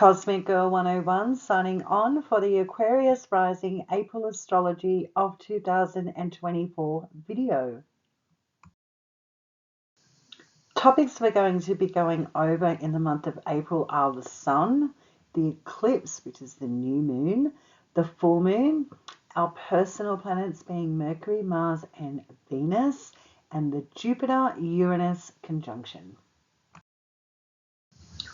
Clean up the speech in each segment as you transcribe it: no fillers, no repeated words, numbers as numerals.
Cosmic Girl 101 signing on for the Aquarius Rising April Astrology of 2024 video. Topics we're going to be going over in the month of April are the Sun, the eclipse, which is the new moon, the full moon, our personal planets being Mercury, Mars and Venus, and the Jupiter-Uranus conjunction.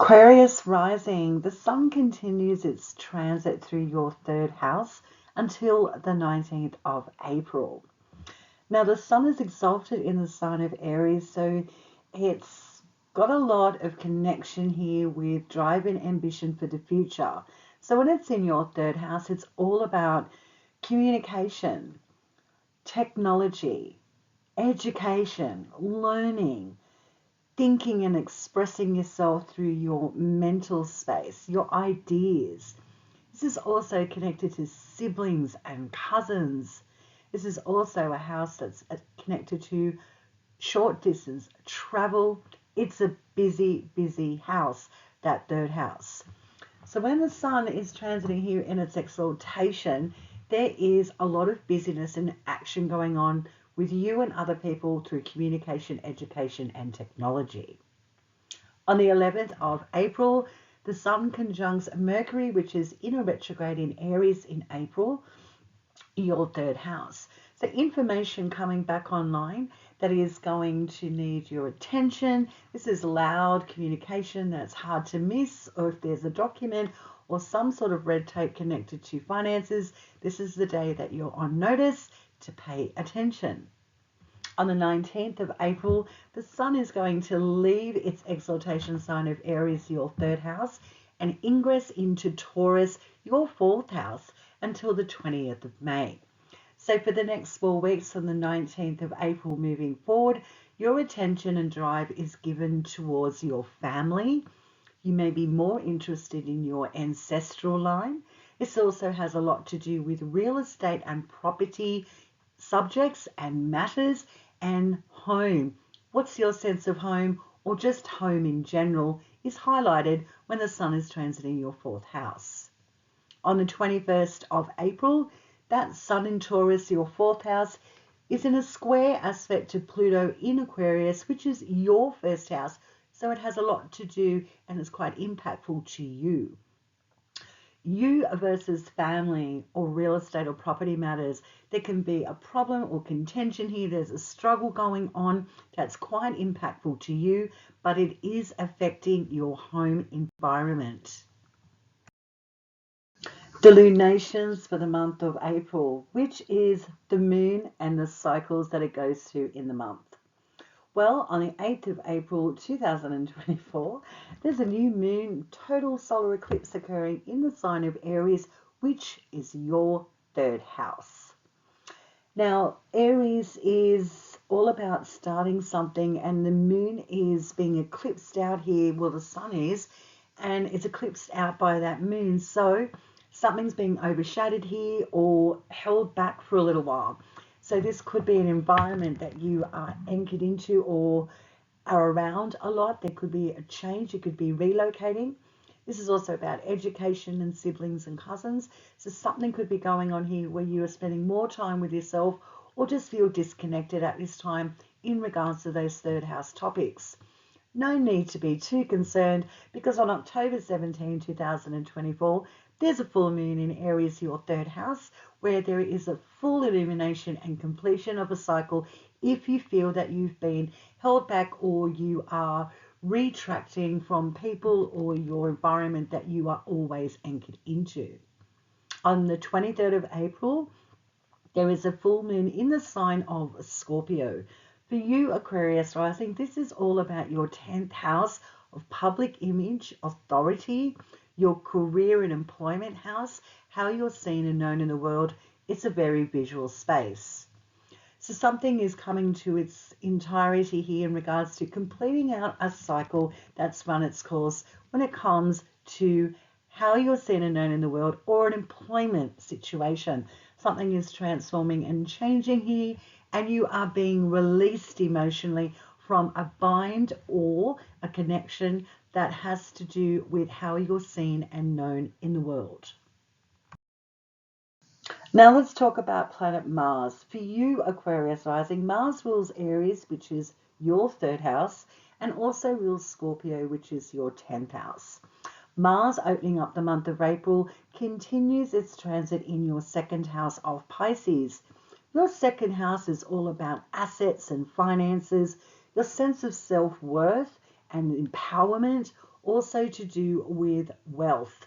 Aquarius rising, the Sun continues its transit through your third house until the 19th of April. Now the Sun is exalted in the sign of Aries, so it's got a lot of connection here with drive and ambition for the future. So when it's in your third house, it's all about communication, technology, education, learning, thinking and expressing yourself through your mental space, your ideas. This is also connected to siblings and cousins. This is also a house that's connected to short distance travel. It's a busy, busy house, that third house. So when the Sun is transiting here in its exaltation, there is a lot of busyness and action going on with you and other people through communication, education, and technology. On the 11th of April, the Sun conjuncts Mercury, which is in a retrograde in Aries in April, your third house. So information coming back online that is going to need your attention. This is loud communication that's hard to miss, or if there's a document or some sort of red tape connected to finances, this is the day that you're on notice to pay attention. On the 19th of April, the Sun is going to leave its exaltation sign of Aries, your third house, and ingress into Taurus, your fourth house, until the 20th of May. So for the next 4 weeks, from the 19th of April moving forward, your attention and drive is given towards your family. You may be more interested in your ancestral line. This also has a lot to do with real estate and property subjects and matters, and home. What's your sense of home, or just home in general, is highlighted when the Sun is transiting your fourth house. On the 21st of April, that Sun in Taurus, your fourth house, is in a square aspect to Pluto in Aquarius, which is your first house. So it has a lot to do and is quite impactful to you. You versus family or real estate or property matters. There can be a problem or contention here. There's a struggle going on that's quite impactful to you, but it is affecting your home environment. The lunations for the month of April, which is the moon and the cycles that it goes through in the month. Well, on the 8th of April 2024, there's a new moon total solar eclipse occurring in the sign of Aries, which is your third house. Now, Aries is all about starting something, and the moon is being eclipsed out here. Well, the Sun is, and it's eclipsed out by that moon. So something's being overshadowed here or held back for a little while. So this could be an environment that you are anchored into or are around a lot. There could be a change. You could be relocating. This is also about education and siblings and cousins. So something could be going on here where you are spending more time with yourself or just feel disconnected at this time in regards to those third house topics. No need to be too concerned, because on October 17, 2024, there's a full moon in Aries, your third house, where there is a full illumination and completion of a cycle if you feel that you've been held back or you are retracting from people or your environment that you are always anchored into. On the 23rd of April, there is a full moon in the sign of Scorpio. For you, Aquarius rising, this is all about your 10th house of public image, authority, your career and employment house, how you're seen and known in the world. It's a very visual space. So something is coming to its entirety here in regards to completing out a cycle that's run its course when it comes to how you're seen and known in the world, or an employment situation. Something is transforming and changing here, and you are being released emotionally from a bind or a connection that has to do with how you're seen and known in the world. Now let's talk about planet Mars. For you, Aquarius rising, Mars rules Aries, which is your third house, and also rules Scorpio, which is your 10th house. Mars, opening up the month of April, continues its transit in your second house of Pisces. Your second house is all about assets and finances, your sense of self-worth and empowerment, also to do with wealth.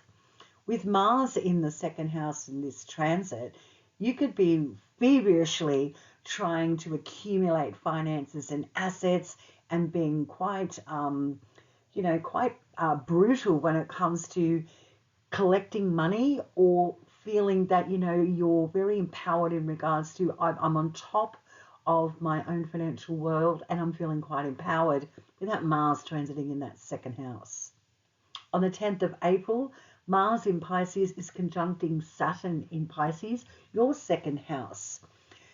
With Mars in the second house in this transit, you could be feverishly trying to accumulate finances and assets and being quite, brutal when it comes to collecting money, or feeling that, you're very empowered in regards to I'm on top of my own financial world and I'm feeling quite empowered with that Mars transiting in that second house. On the 10th of April, Mars in Pisces is conjuncting Saturn in Pisces, your second house.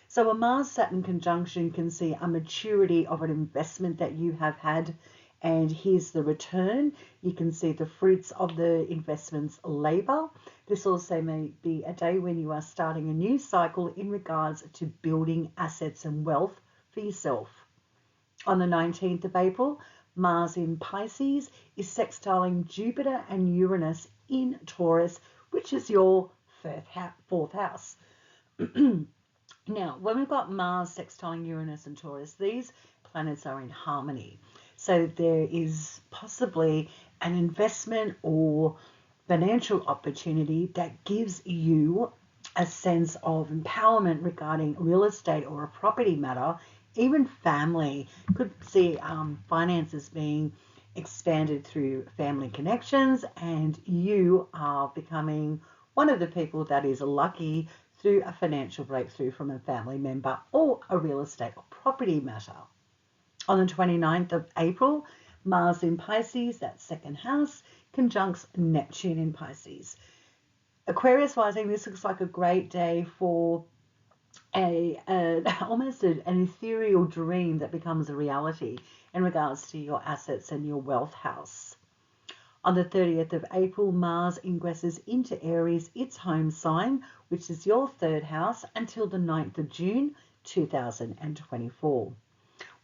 So a Mars-Saturn conjunction can see a maturity of an investment that you have had, and here's the return. You can see the fruits of the investment's labor. This also may be a day when you are starting a new cycle in regards to building assets and wealth for yourself. On the 19th of April, Mars in Pisces is sextiling Jupiter and Uranus in Taurus, which is your fourth house. Now, when we've got Mars sextiling Uranus and Taurus, these planets are in harmony. So there is possibly an investment or financial opportunity that gives you a sense of empowerment regarding real estate or a property matter. Even family could see finances being expanded through family connections, and you are becoming one of the people that is lucky through a financial breakthrough from a family member or a real estate or property matter. On the 29th of April, Mars in Pisces, that second house, conjuncts Neptune in Pisces. Aquarius rising, this looks like a great day for almost an ethereal dream that becomes a reality in regards to your assets and your wealth house. On the 30th of April, Mars ingresses into Aries, its home sign, which is your third house, until the 9th of June 2024.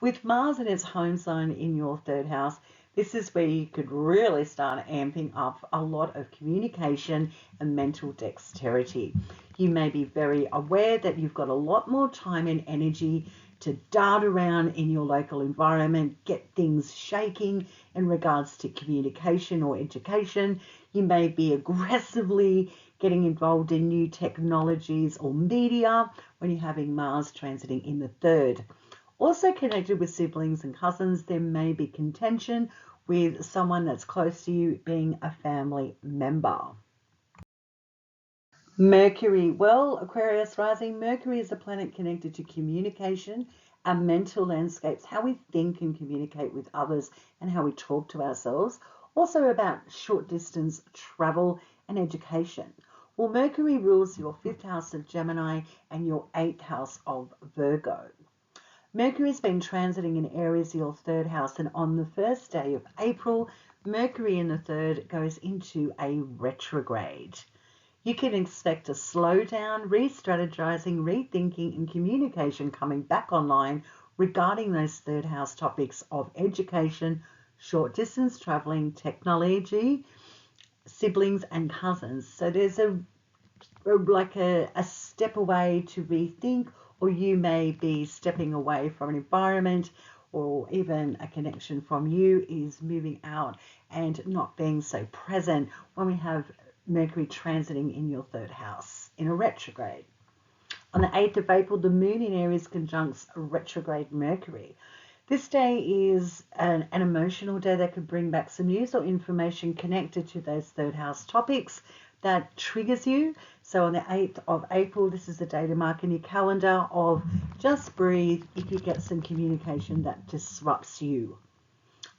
With Mars in its home sign in your third house, this is where you could really start amping up a lot of communication and mental dexterity. You may be very aware that you've got a lot more time and energy to dart around in your local environment, get things shaking in regards to communication or education. You may be aggressively getting involved in new technologies or media when you're having Mars transiting in the third. Also connected with siblings and cousins, there may be contention with someone that's close to you being a family member. Mercury. Well, Aquarius rising, Mercury is a planet connected to communication, our mental landscapes, how we think and communicate with others, and how we talk to ourselves. Also about short distance travel and education. Well, Mercury rules your 5th house of Gemini and your 8th house of Virgo. Mercury's been transiting in Aries, your 3rd house, and on the first day of April, Mercury in the 3rd goes into a retrograde. You can expect a slowdown, re-strategizing, rethinking, and communication coming back online regarding those 3rd house topics of education, short distance traveling, technology, siblings, and cousins. So there's a step away to rethink, or you may be stepping away from an environment, or even a connection from you is moving out and not being so present when we have Mercury transiting in your 3rd house in a retrograde. On the 8th of April, the moon in Aries conjuncts retrograde Mercury. This day is an emotional day that could bring back some news or information connected to those 3rd house topics that triggers you. So on the 8th of April, this is the day to mark in your calendar of just breathe if you get some communication that disrupts you.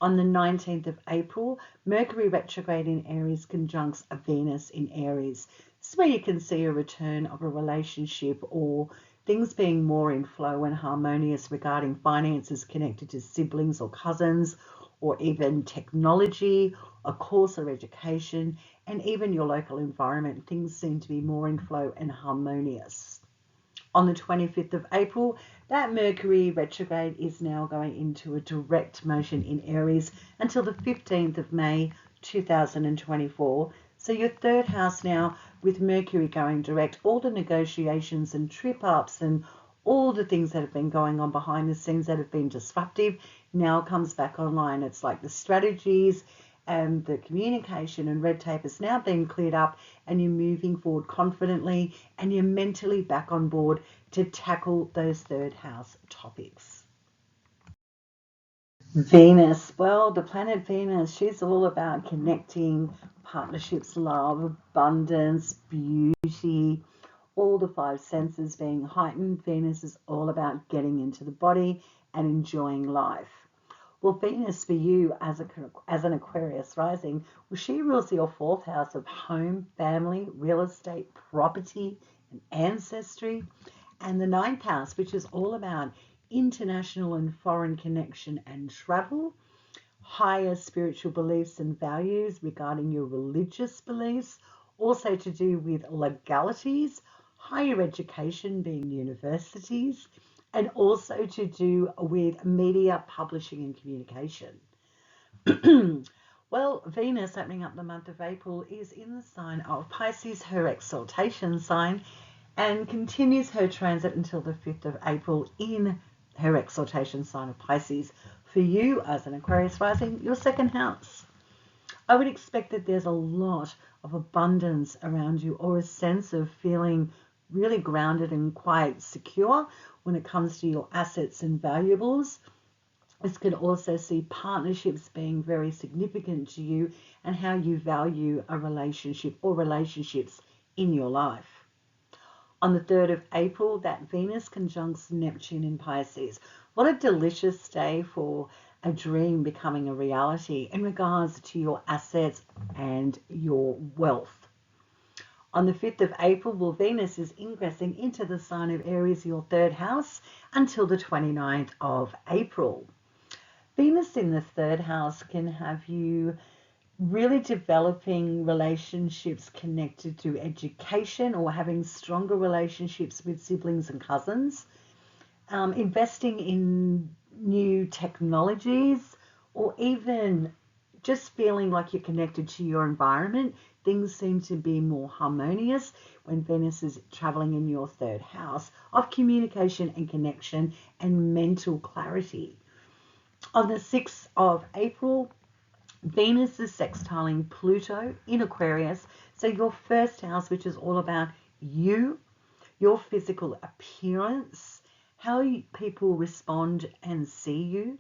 On the 19th of April, Mercury retrograde in Aries conjuncts Venus in Aries. This is where you can see a return of a relationship or things being more in flow and harmonious regarding finances connected to siblings or cousins, or even technology, a course or education, and even your local environment. Things seem to be more in flow and harmonious. On the 25th of April, that Mercury retrograde is now going into a direct motion in Aries until the 15th of May 2024. So your third house now, with Mercury going direct, all the negotiations and trip ups and all the things that have been going on behind the scenes that have been disruptive now comes back online. It's like the strategies and the communication and red tape has now been cleared up, and you're moving forward confidently and you're mentally back on board to tackle those third house topics. Venus, well, the planet Venus, she's all about connecting, partnerships, love, abundance, beauty, all the five senses being heightened. Venus is all about getting into the body and enjoying life. Well, Venus for you as an Aquarius rising, well, she rules your fourth house of home, family, real estate, property, and ancestry, and the ninth house, which is all about international and foreign connection and travel, higher spiritual beliefs and values regarding your religious beliefs, also to do with legalities, higher education being universities, and also to do with media, publishing, and communication. Well, Venus opening up the month of April is in the sign of Pisces, her exaltation sign, and continues her transit until the 5th of April in her exaltation sign of Pisces. For you as an Aquarius rising, your second house. I would expect that there's a lot of abundance around you, or a sense of feeling really grounded and quite secure when it comes to your assets and valuables. This could also see partnerships being very significant to you and how you value a relationship or relationships in your life. On the 3rd of April, that Venus conjuncts Neptune in Pisces. What a delicious day for a dream becoming a reality in regards to your assets and your wealth. On the 5th of April, well, Venus is ingressing into the sign of Aries, your third house, until the 29th of April. Venus in the third house can have you really developing relationships connected to education, or having stronger relationships with siblings and cousins, investing in new technologies, or even just feeling like you're connected to your environment. Things seem to be more harmonious when Venus is traveling in your third house of communication and connection and mental clarity. On the 6th of April, Venus is sextiling Pluto in Aquarius. So your first house, which is all about you, your physical appearance, how people respond and see you,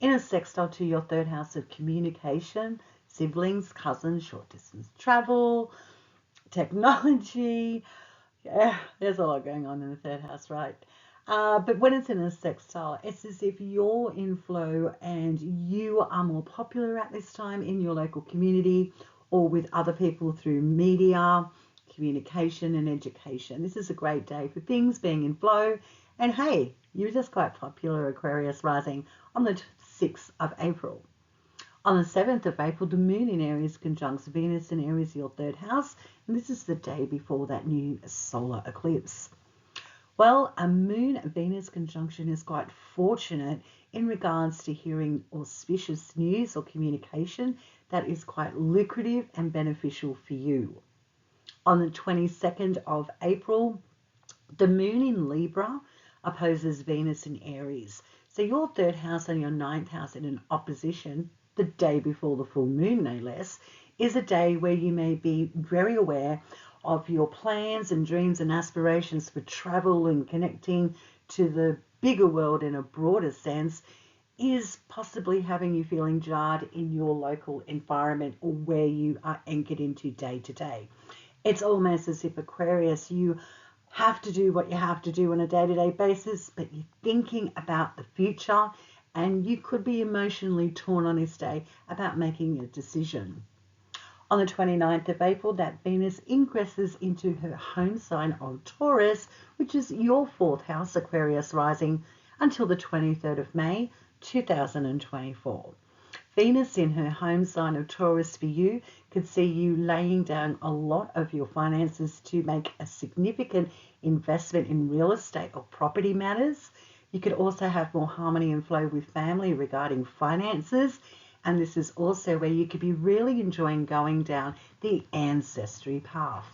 in a sextile to your third house of communication, siblings, cousins, short distance travel, technology. Yeah, there's a lot going on in the third house, right? But when it's in a sextile, it's as if you're in flow and you are more popular at this time in your local community or with other people through media, communication, and education. This is a great day for things being in flow. And hey, you're just quite popular, Aquarius rising, on the 6th of April. On the 7th of April, the moon in Aries conjuncts Venus in Aries, your third house, and this is the day before that new solar eclipse. Well, a moon-Venus conjunction is quite fortunate in regards to hearing auspicious news or communication that is quite lucrative and beneficial for you. On the 22nd of April, the moon in Libra opposes Venus in Aries. So your third house and your ninth house in an opposition, the day before the full moon, no less, is a day where you may be very aware of your plans and dreams and aspirations for travel and connecting to the bigger world in a broader sense is possibly having you feeling jarred in your local environment or where you are anchored into day to day. It's almost as if Aquarius, you have to do what you have to do on a day-to-day basis, but you're thinking about the future and you could be emotionally torn on this day about making a decision. On the 29th of April, that Venus ingresses into her home sign of Taurus, which is your fourth house, Aquarius rising, until the 23rd of May, 2024. Venus in her home sign of Taurus for you could see you laying down a lot of your finances to make a significant investment in real estate or property matters. You could also have more harmony and flow with family regarding finances. And this is also where you could be really enjoying going down the ancestry path.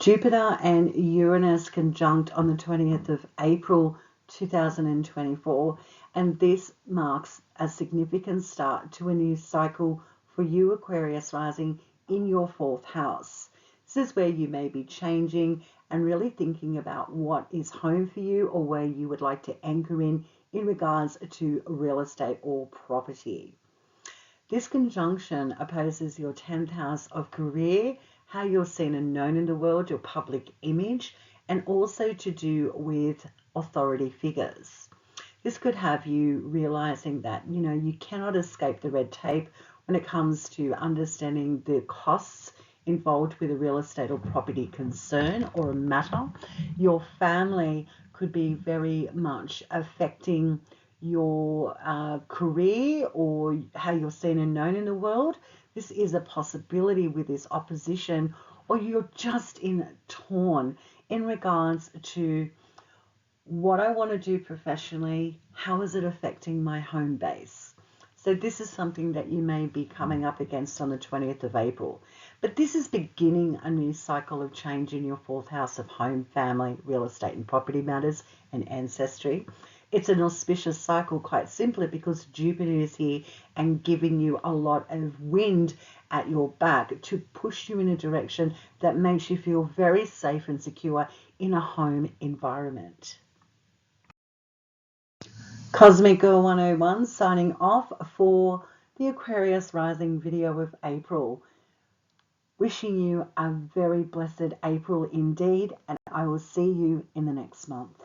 Jupiter and Uranus conjunct on the 20th of April 2024, and this marks a significant start to a new cycle for you, Aquarius rising, in your fourth house. This is where you may be changing and really thinking about what is home for you or where you would like to anchor in regards to real estate or property. This conjunction opposes your 10th house of career, how you're seen and known in the world, your public image, and also to do with authority figures. This could have you realizing that, you cannot escape the red tape when it comes to understanding the costs involved with a real estate or property concern or a matter. Your family could be very much affecting your career or how you're seen and known in the world. This is a possibility with this opposition, or you're just in torn in regards to what I want to do professionally, how is it affecting my home base? So this is something that you may be coming up against on the 20th of April. But this is beginning a new cycle of change in your fourth house of home, family, real estate and property matters and ancestry. It's an auspicious cycle quite simply because Jupiter is here and giving you a lot of wind at your back to push you in a direction that makes you feel very safe and secure in a home environment. Cosmic Girl 101 signing off for the Aquarius Rising video of April. Wishing you a very blessed April indeed, and I will see you in the next month.